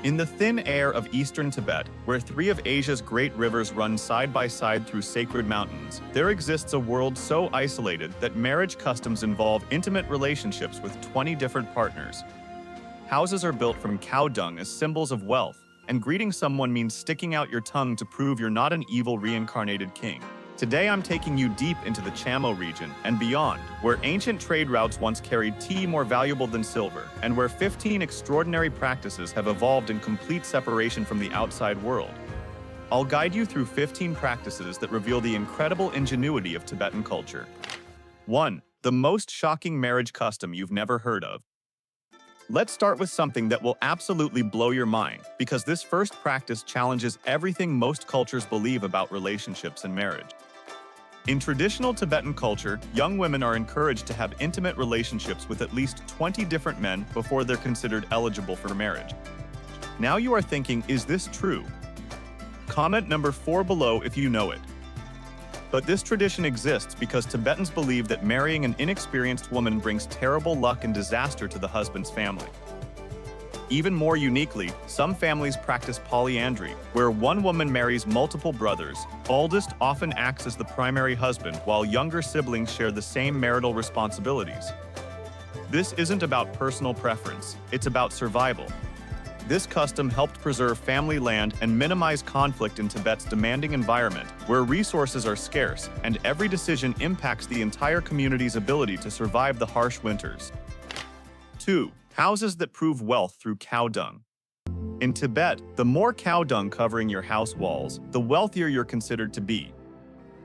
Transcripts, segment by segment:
In the thin air of eastern Tibet, where three of Asia's great rivers run side by side through sacred mountains, there exists a world so isolated that marriage customs involve intimate relationships with 20 different partners. Houses are built from cow dung as symbols of wealth, and greeting someone means sticking out your tongue to prove you're not an evil reincarnated king. Today I'm taking you deep into the Chamo region and beyond, where ancient trade routes once carried tea more valuable than silver, and where 15 extraordinary practices have evolved in complete separation from the outside world. I'll guide you through 15 practices that reveal the incredible ingenuity of Tibetan culture. 1. The most shocking marriage custom you've never heard of. Let's start with something that will absolutely blow your mind, because this first practice challenges everything most cultures believe about relationships and marriage. In traditional Tibetan culture, young women are encouraged to have intimate relationships with at least 20 different men before they're considered eligible for marriage. Now you are thinking, is this true? Comment number 4 below if you know it. But this tradition exists because Tibetans believe that marrying an inexperienced woman brings terrible luck and disaster to the husband's family. Even more uniquely, some families practice polyandry, where one woman marries multiple brothers. Oldest often acts as the primary husband, while younger siblings share the same marital responsibilities. This isn't about personal preference, it's about survival. This custom helped preserve family land and minimize conflict in Tibet's demanding environment, where resources are scarce and every decision impacts the entire community's ability to survive the harsh winters. 2. Houses that prove wealth through cow dung. In Tibet, the more cow dung covering your house walls, the wealthier you're considered to be.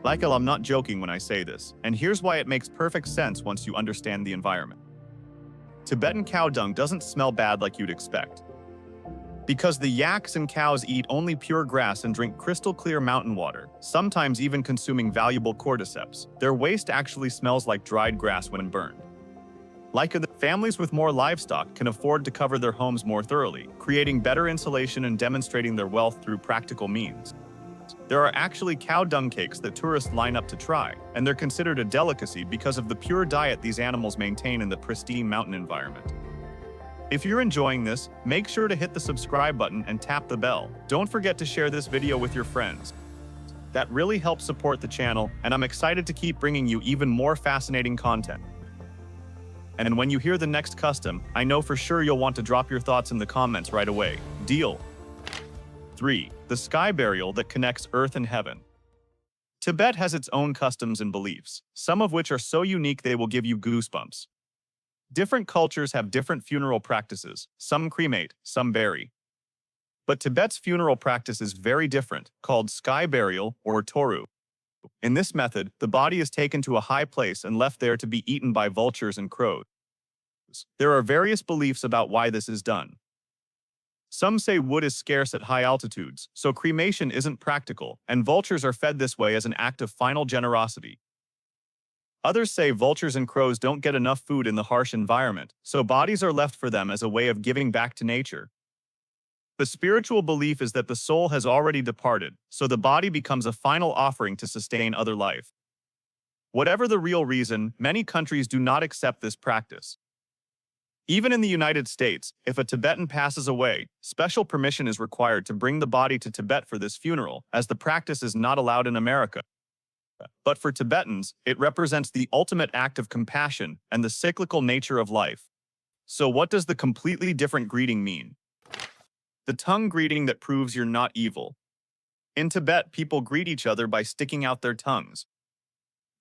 I'm not joking when I say this, and here's why it makes perfect sense once you understand the environment. Tibetan cow dung doesn't smell bad like you'd expect. Because the yaks and cows eat only pure grass and drink crystal clear mountain water, sometimes even consuming valuable cordyceps, their waste actually smells like dried grass when burned. Families with more livestock can afford to cover their homes more thoroughly, creating better insulation and demonstrating their wealth through practical means. There are actually cow dung cakes that tourists line up to try, and they're considered a delicacy because of the pure diet these animals maintain in the pristine mountain environment. If you're enjoying this, make sure to hit the subscribe button and tap the bell. Don't forget to share this video with your friends. That really helps support the channel, and I'm excited to keep bringing you even more fascinating content. And when you hear the next custom, I know for sure you'll want to drop your thoughts in the comments right away. Deal. 3. The sky burial that connects earth and heaven. Tibet has its own customs and beliefs, some of which are so unique they will give you goosebumps. Different cultures have different funeral practices. Some cremate, some bury. But Tibet's funeral practice is very different, called sky burial or toru. In this method, the body is taken to a high place and left there to be eaten by vultures and crows. There are various beliefs about why this is done. Some say wood is scarce at high altitudes, so cremation isn't practical, and vultures are fed this way as an act of final generosity. Others say vultures and crows don't get enough food in the harsh environment, so bodies are left for them as a way of giving back to nature. The spiritual belief is that the soul has already departed, so the body becomes a final offering to sustain other life. Whatever the real reason, many countries do not accept this practice. Even in the United States, if a Tibetan passes away, special permission is required to bring the body to Tibet for this funeral, as the practice is not allowed in America. But for Tibetans, it represents the ultimate act of compassion and the cyclical nature of life. So what does the completely different greeting mean? The tongue greeting that proves you're not evil. In Tibet, people greet each other by sticking out their tongues.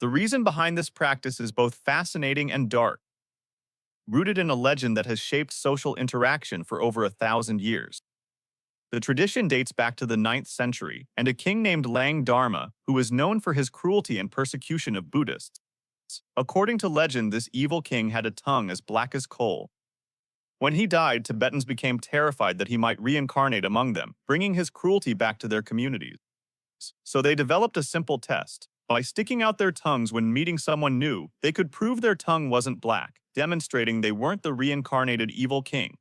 The reason behind this practice is both fascinating and dark, rooted in a legend that has shaped social interaction for over 1,000 years. The tradition dates back to the 9th century, and a king named Lang Dharma, who was known for his cruelty and persecution of Buddhists. According to legend, this evil king had a tongue as black as coal. When he died, Tibetans became terrified that he might reincarnate among them, bringing his cruelty back to their communities. So they developed a simple test. By sticking out their tongues when meeting someone new, they could prove their tongue wasn't black, demonstrating they weren't the reincarnated evil king.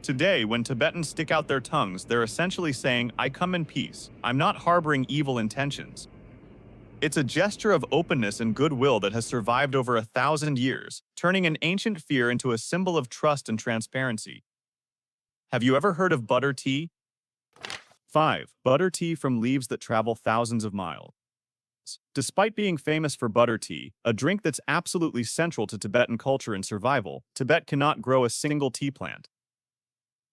Today, when Tibetans stick out their tongues, they're essentially saying, "I come in peace. I'm not harboring evil intentions." It's a gesture of openness and goodwill that has survived over 1,000 years, turning an ancient fear into a symbol of trust and transparency. Have you ever heard of butter tea? 5. Butter tea from leaves that travel thousands of miles. Despite being famous for butter tea, a drink that's absolutely central to Tibetan culture and survival, Tibet cannot grow a single tea plant.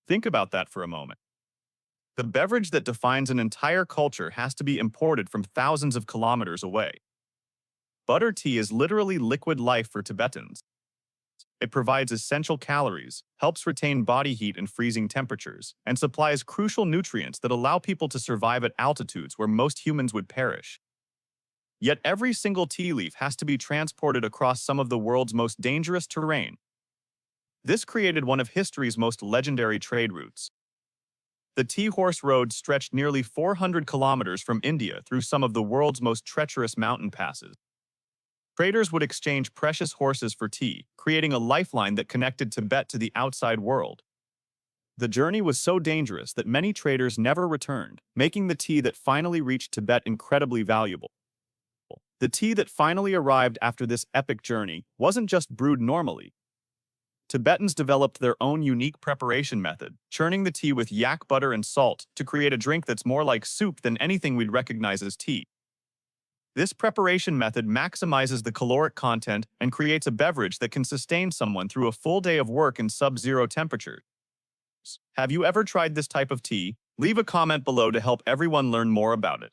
Think about that for a moment. The beverage that defines an entire culture has to be imported from thousands of kilometers away. Butter tea is literally liquid life for Tibetans. It provides essential calories, helps retain body heat in freezing temperatures, and supplies crucial nutrients that allow people to survive at altitudes where most humans would perish. Yet every single tea leaf has to be transported across some of the world's most dangerous terrain. This created one of history's most legendary trade routes. The Tea Horse Road stretched nearly 400 kilometers from India through some of the world's most treacherous mountain passes. Traders would exchange precious horses for tea, creating a lifeline that connected Tibet to the outside world. The journey was so dangerous that many traders never returned, making the tea that finally reached Tibet incredibly valuable. The tea that finally arrived after this epic journey wasn't just brewed normally. Tibetans developed their own unique preparation method, churning the tea with yak butter and salt to create a drink that's more like soup than anything we'd recognize as tea. This preparation method maximizes the caloric content and creates a beverage that can sustain someone through a full day of work in sub-zero temperatures. Have you ever tried this type of tea? Leave a comment below to help everyone learn more about it.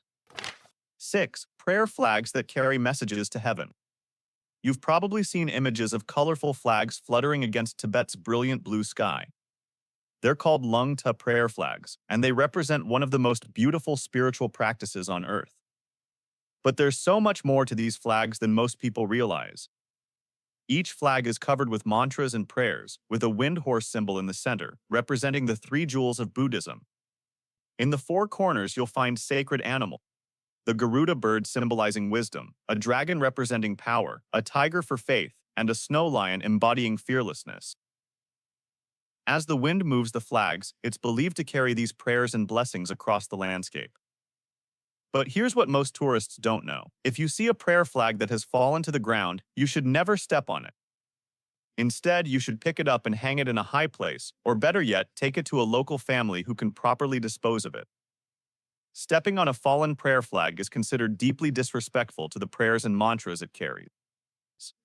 6. Prayer flags that carry messages to heaven. You've probably seen images of colorful flags fluttering against Tibet's brilliant blue sky. They're called Lung Ta prayer flags, and they represent one of the most beautiful spiritual practices on earth. But there's so much more to these flags than most people realize. Each flag is covered with mantras and prayers, with a wind horse symbol in the center, representing the three jewels of Buddhism. In the four corners, you'll find sacred animals: the Garuda bird symbolizing wisdom, a dragon representing power, a tiger for faith, and a snow lion embodying fearlessness. As the wind moves the flags, it's believed to carry these prayers and blessings across the landscape. But here's what most tourists don't know. If you see a prayer flag that has fallen to the ground, you should never step on it. Instead, you should pick it up and hang it in a high place, or better yet, take it to a local family who can properly dispose of it. Stepping on a fallen prayer flag is considered deeply disrespectful to the prayers and mantras it carries.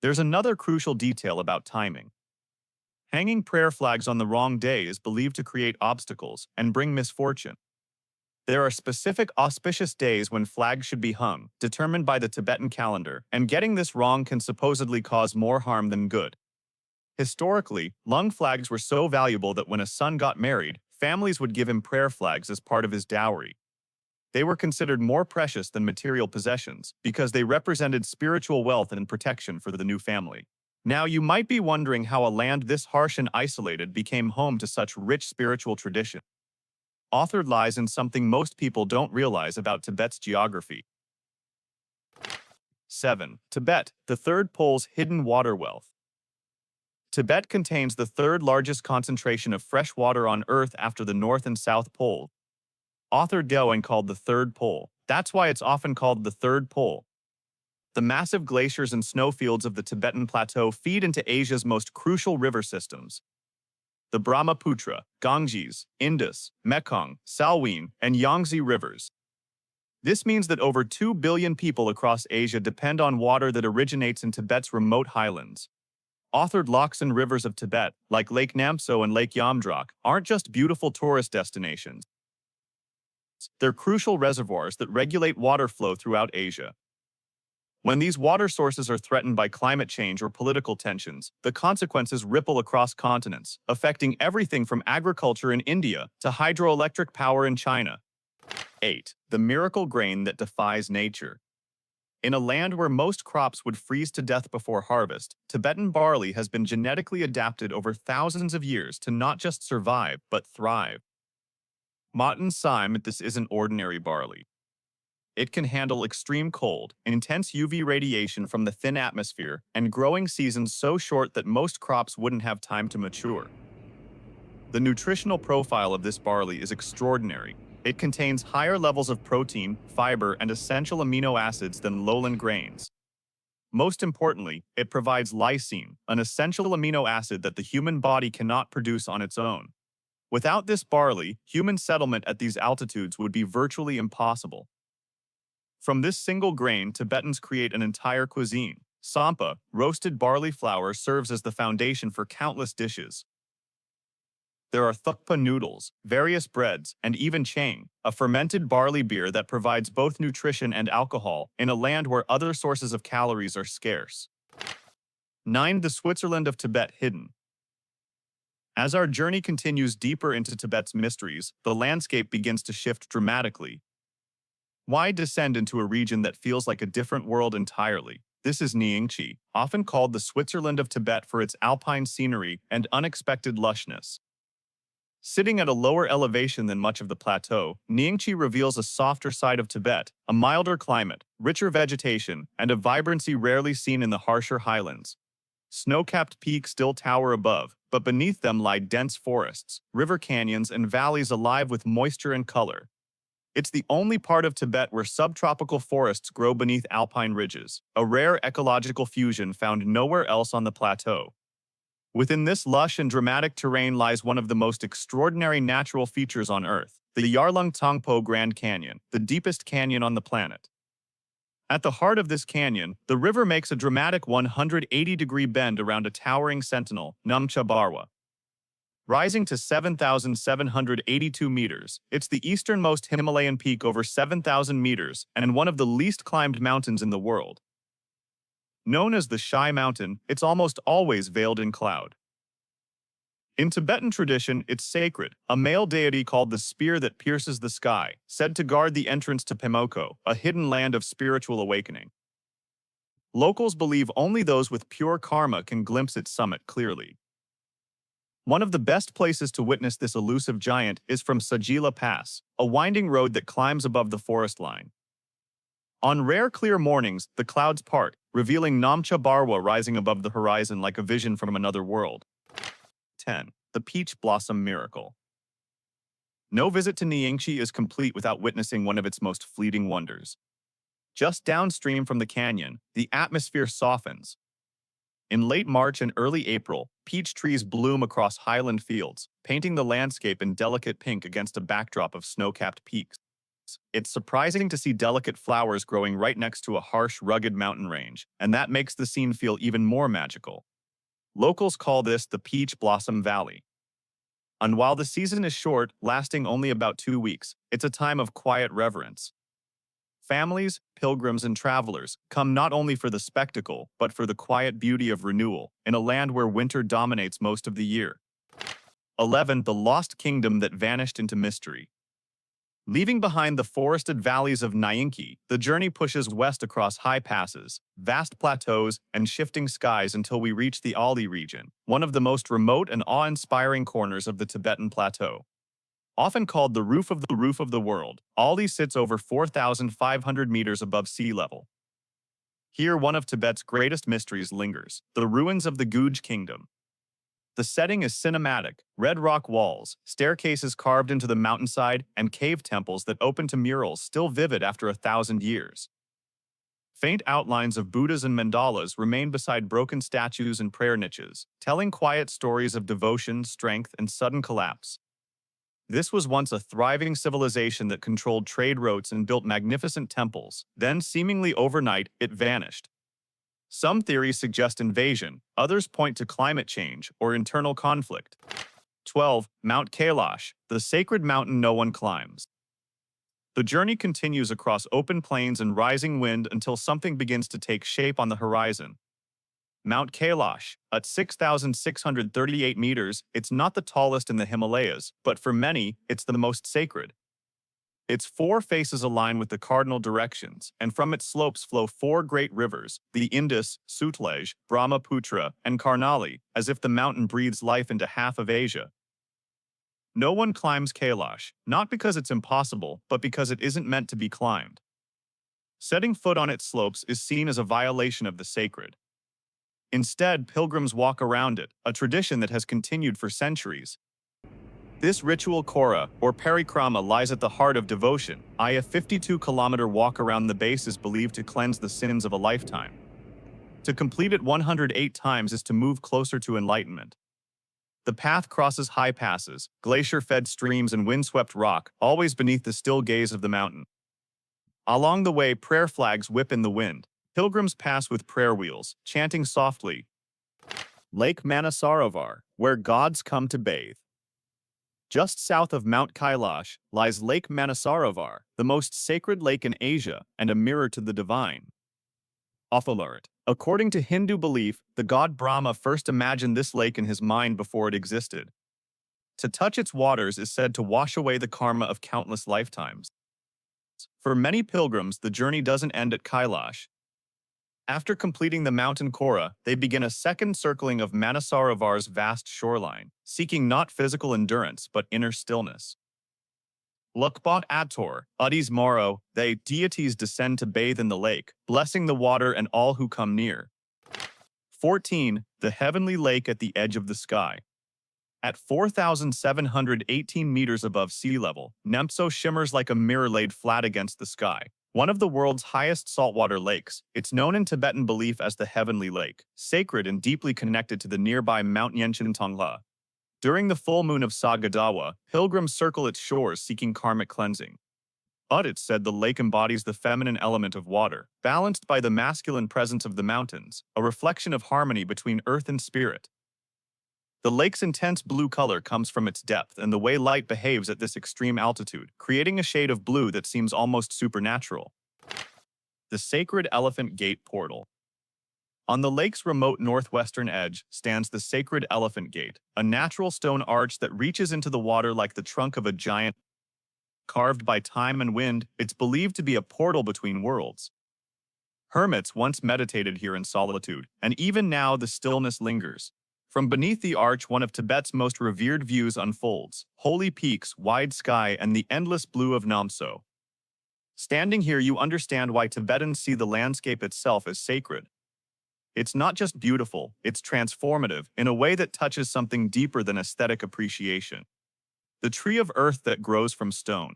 There's another crucial detail about timing. Hanging prayer flags on the wrong day is believed to create obstacles and bring misfortune. There are specific auspicious days when flags should be hung, determined by the Tibetan calendar, and getting this wrong can supposedly cause more harm than good. Historically, lung flags were so valuable that when a son got married, families would give him prayer flags as part of his dowry. They were considered more precious than material possessions because they represented spiritual wealth and protection for the new family. Now, you might be wondering how a land this harsh and isolated became home to such rich spiritual tradition. Authored lies in something most people don't realize about Tibet's geography. 7. Tibet, the third pole's hidden water wealth. Tibet contains the third largest concentration of fresh water on Earth after the North and South Pole. Authored and called the third pole. That's why it's often called the third pole. The massive glaciers and snowfields of the Tibetan Plateau feed into Asia's most crucial river systems: the Brahmaputra, Ganges, Indus, Mekong, Salween, and Yangtze rivers. This means that over 2 billion people across Asia depend on water that originates in Tibet's remote highlands. Authored lochs and rivers of Tibet, like Lake Namso and Lake Yamdrak, aren't just beautiful tourist destinations. They're crucial reservoirs that regulate water flow throughout Asia. When these water sources are threatened by climate change or political tensions, the consequences ripple across continents, affecting everything from agriculture in India to hydroelectric power in China. 8. The miracle grain that defies nature. In a land where most crops would freeze to death before harvest, Tibetan barley has been genetically adapted over thousands of years to not just survive, but thrive. Matan Saim, this isn't ordinary barley. It can handle extreme cold, intense UV radiation from the thin atmosphere, and growing seasons so short that most crops wouldn't have time to mature. The nutritional profile of this barley is extraordinary. It contains higher levels of protein, fiber, and essential amino acids than lowland grains. Most importantly, it provides lysine, an essential amino acid that the human body cannot produce on its own. Without this barley, human settlement at these altitudes would be virtually impossible. From this single grain, Tibetans create an entire cuisine. Sampa, roasted barley flour, serves as the foundation for countless dishes. There are thukpa noodles, various breads, and even chang, a fermented barley beer that provides both nutrition and alcohol in a land where other sources of calories are scarce. 9. The Switzerland of Tibet hidden. As our journey continues deeper into Tibet's mysteries, the landscape begins to shift dramatically. Why descend into a region that feels like a different world entirely? This is Nyingchi, often called the Switzerland of Tibet for its alpine scenery and unexpected lushness. Sitting at a lower elevation than much of the plateau, Nyingchi reveals a softer side of Tibet, a milder climate, richer vegetation, and a vibrancy rarely seen in the harsher highlands. Snow-capped peaks still tower above, but beneath them lie dense forests, river canyons, and valleys alive with moisture and color. It's the only part of Tibet where subtropical forests grow beneath alpine ridges, a rare ecological fusion found nowhere else on the plateau. Within this lush and dramatic terrain lies one of the most extraordinary natural features on Earth, the Yarlung Tongpo Grand Canyon, the deepest canyon on the planet. At the heart of this canyon, the river makes a dramatic 180-degree bend around a towering sentinel, Namcha Barwa. Rising to 7,782 meters, it's the easternmost Himalayan peak over 7,000 meters and one of the least climbed mountains in the world. Known as the Shy Mountain, it's almost always veiled in cloud. In Tibetan tradition, it's sacred, a male deity called the Spear that pierces the sky, said to guard the entrance to Pimoko, a hidden land of spiritual awakening. Locals believe only those with pure karma can glimpse its summit clearly. One of the best places to witness this elusive giant is from Sajila Pass, a winding road that climbs above the forest line. On rare clear mornings, the clouds part, revealing Namcha Barwa rising above the horizon like a vision from another world. 10. The Peach Blossom Miracle. No visit to Nyingchi is complete without witnessing one of its most fleeting wonders. Just downstream from the canyon, the atmosphere softens. In late March and early April, peach trees bloom across highland fields, painting the landscape in delicate pink against a backdrop of snow-capped peaks. It's surprising to see delicate flowers growing right next to a harsh, rugged mountain range, and that makes the scene feel even more magical. Locals call this the Peach Blossom Valley. And while the season is short, lasting only about 2 weeks, it's a time of quiet reverence. Families, pilgrims, and travelers come not only for the spectacle, but for the quiet beauty of renewal, in a land where winter dominates most of the year. 11. The Lost Kingdom that vanished into mystery. Leaving behind the forested valleys of Nyingchi, the journey pushes west across high passes, vast plateaus, and shifting skies until we reach the Ali region, one of the most remote and awe-inspiring corners of the Tibetan plateau. Often called the roof of the world, Ali sits over 4,500 meters above sea level. Here, one of Tibet's greatest mysteries lingers, the ruins of the Guj Kingdom. The setting is cinematic, red rock walls, staircases carved into the mountainside, and cave temples that open to murals still vivid after 1,000 years. Faint outlines of Buddhas and mandalas remain beside broken statues and prayer niches, telling quiet stories of devotion, strength, and sudden collapse. This was once a thriving civilization that controlled trade routes and built magnificent temples. Then, seemingly overnight, it vanished. Some theories suggest invasion, others point to climate change or internal conflict. 12. Mount Kailash, the sacred mountain no one climbs. The journey continues across open plains and rising wind until something begins to take shape on the horizon. Mount Kailash, at 6,638 meters, it's not the tallest in the Himalayas, but for many, it's the most sacred. Its 4 faces align with the cardinal directions, and from its slopes flow 4 great rivers, the Indus, Sutlej, Brahmaputra, and Karnali, as if the mountain breathes life into half of Asia. No one climbs Kailash, not because it's impossible, but because it isn't meant to be climbed. Setting foot on its slopes is seen as a violation of the sacred. Instead, pilgrims walk around it, a tradition that has continued for centuries. This ritual Kora, or parikrama, lies at the heart of devotion. A 52-kilometer walk around the base is believed to cleanse the sins of a lifetime. To complete it 108 times is to move closer to enlightenment. The path crosses high passes, glacier-fed streams and windswept rock, always beneath the still gaze of the mountain. Along the way, prayer flags whip in the wind. Pilgrims pass with prayer wheels, chanting softly. Lake Manasarovar, where gods come to bathe. Just south of Mount Kailash lies Lake Manasarovar, the most sacred lake in Asia and a mirror to the divine. Off alert. According to Hindu belief, the god Brahma first imagined this lake in his mind before it existed. To touch its waters is said to wash away the karma of countless lifetimes. For many pilgrims, the journey doesn't end at Kailash. After completing the mountain Kora, they begin a second circling of Manasarovar's vast shoreline, seeking not physical endurance but inner stillness. Lukbat Ator, Udis Moro, they deities descend to bathe in the lake, blessing the water and all who come near. 14. The heavenly lake at the edge of the sky. At 4,718 meters above sea level, Nempso shimmers like a mirror laid flat against the sky. One of the world's highest saltwater lakes, it's known in Tibetan belief as the Heavenly Lake, sacred and deeply connected to the nearby Mount Yenchen Tongla. During the full moon of Sagadawa, pilgrims circle its shores seeking karmic cleansing. But it's said the lake embodies the feminine element of water, balanced by the masculine presence of the mountains, a reflection of harmony between earth and spirit. The lake's intense blue color comes from its depth and the way light behaves at this extreme altitude, creating a shade of blue that seems almost supernatural. The Sacred Elephant Gate Portal. On the lake's remote northwestern edge stands the Sacred Elephant Gate, a natural stone arch that reaches into the water like the trunk of a giant. Carved by time and wind, it's believed to be a portal between worlds. Hermits once meditated here in solitude, and even now the stillness lingers. From beneath the arch, one of Tibet's most revered views unfolds: holy peaks, wide sky, and the endless blue of Namso. Standing here, you understand why Tibetans see the landscape itself as sacred. It's not just beautiful, it's transformative in a way that touches something deeper than aesthetic appreciation. The tree of earth that grows from stone.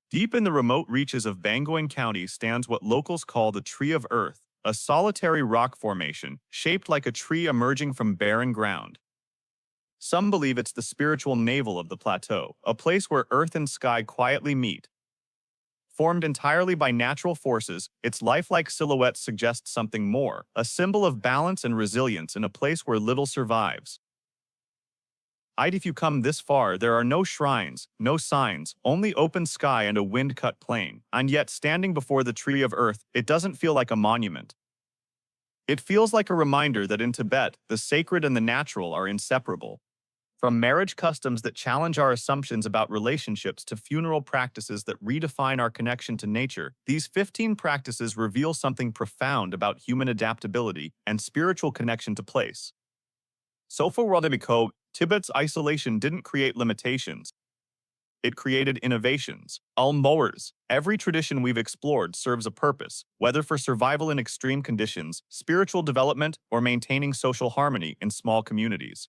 Deep in the remote reaches of Bangoing County stands what locals call the Tree of Earth, a solitary rock formation shaped like a tree emerging from barren ground. Some believe it's the spiritual navel of the plateau, a place where earth and sky quietly meet. Formed entirely by natural forces, its lifelike silhouette suggests something more, a symbol of balance and resilience in a place where little survives. If you come this far, there are no shrines, no signs, only open sky and a wind-cut plain. And yet, standing before the Tree of Earth, it doesn't feel like a monument. It feels like a reminder that in Tibet, the sacred and the natural are inseparable. From marriage customs that challenge our assumptions about relationships to funeral practices that redefine our connection to nature, these 15 practices reveal something profound about human adaptability and spiritual connection to place. So for Rodemiko, Tibet's isolation didn't create limitations. It created innovations. Al-Mowers. Every tradition we've explored serves a purpose, whether for survival in extreme conditions, spiritual development, or maintaining social harmony in small communities.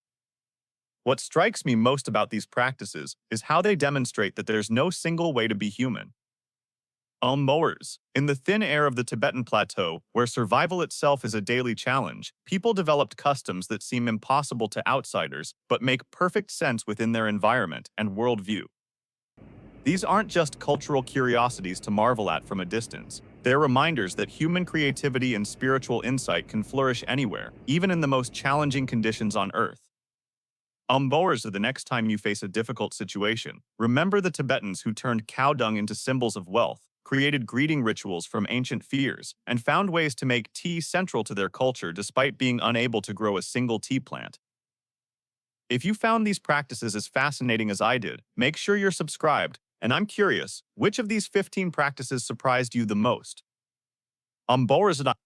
What strikes me most about these practices is how they demonstrate that there's no single way to be human. Al-Mowers. In the thin air of the Tibetan plateau, where survival itself is a daily challenge, people developed customs that seem impossible to outsiders, but make perfect sense within their environment and worldview. These aren't just cultural curiosities to marvel at from a distance. They're reminders that human creativity and spiritual insight can flourish anywhere, even in the most challenging conditions on Earth. Al-Mowers, the next time you face a difficult situation, remember the Tibetans who turned cow dung into symbols of wealth, created greeting rituals from ancient fears, and found ways to make tea central to their culture despite being unable to grow a single tea plant. If you found these practices as fascinating as I did, make sure you're subscribed, and I'm curious, which of these 15 practices surprised you the most?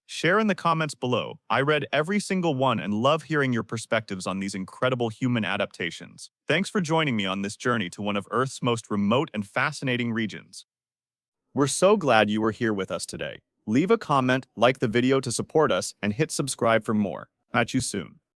Share in the comments below. I read every single one and love hearing your perspectives on these incredible human adaptations. Thanks for joining me on this journey to one of Earth's most remote and fascinating regions. We're so glad you were here with us today. Leave a comment, like the video to support us, and hit subscribe for more. Catch you soon.